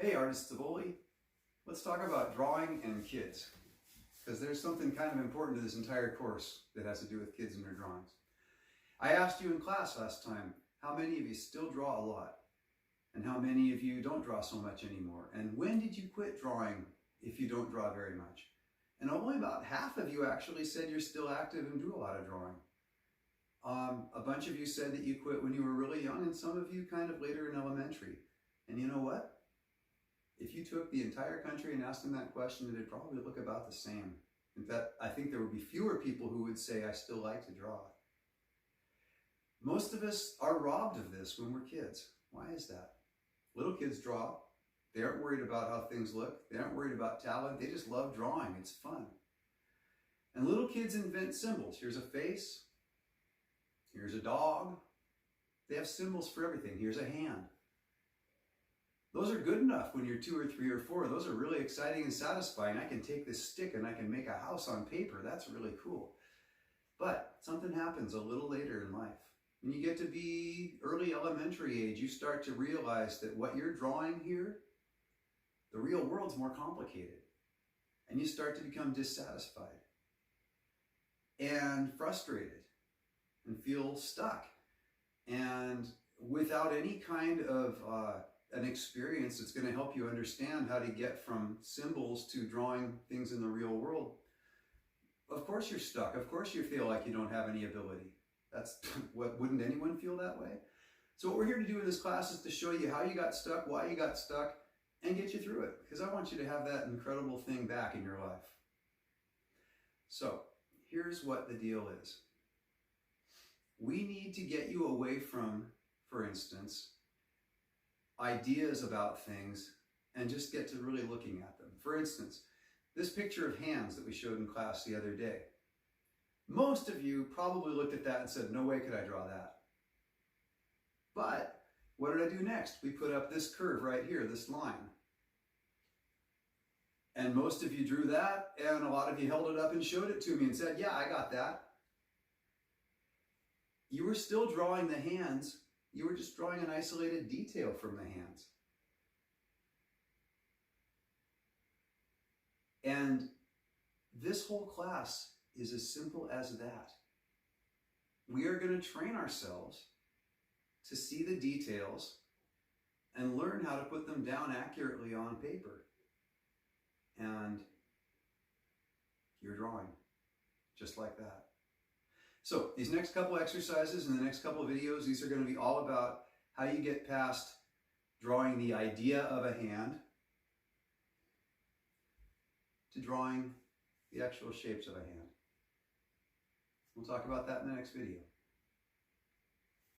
Hey artists of Oli, let's talk about drawing and kids, because there's something kind of important to this entire course that has to do with kids and their drawings. I asked you in class last time, how many of you still draw a lot? And how many of you don't draw so much anymore? And when did you quit drawing if you don't draw very much? And only about half of you actually said you're still active and do a lot of drawing. A bunch of you said that you quit when you were really young, and some of you kind of later in elementary. And you know what? If you took the entire country and asked them that question, it'd probably look about the same. In fact, I think there would be fewer people who would say, I still like to draw. Most of us are robbed of this when we're kids. Why is that? Little kids draw. They aren't worried about how things look. They aren't worried about talent. They just love drawing. It's fun. And little kids invent symbols. Here's a face. Here's a dog. They have symbols for everything. Here's a hand. Those are good enough when you're 2 or 3 or 4. Those are really exciting and satisfying. I can take this stick and I can make a house on paper. That's really cool. But something happens a little later in life. When you get to be early elementary age, you start to realize that what you're drawing here, the real world's more complicated. And you start to become dissatisfied and frustrated and feel stuck. And without any kind of an experience that's going to help you understand how to get from symbols to drawing things in the real world, of course you're stuck. Of course you feel like you don't have any ability. That's what, wouldn't anyone feel that way? So what we're here to do in this class is to show you how you got stuck, why you got stuck, and get you through it, because I want you to have that incredible thing back in your life. So here's what the deal is. We need to get you away from, for instance, ideas about things and just get to really looking at them. For instance, this picture of hands that we showed in class the other day. Most of you probably looked at that and said, no way could I draw that. But what did I do next? We put up this curve right here, this line. And most of you drew that, and a lot of you held it up and showed it to me and said, yeah, I got that. You were still drawing the hands. You were just drawing an isolated detail from the hands. And this whole class is as simple as that. We are going to train ourselves to see the details and learn how to put them down accurately on paper. And you're drawing just like that. So these next couple exercises and the next couple of videos, these are going to be all about how you get past drawing the idea of a hand to drawing the actual shapes of a hand. We'll talk about that in the next video.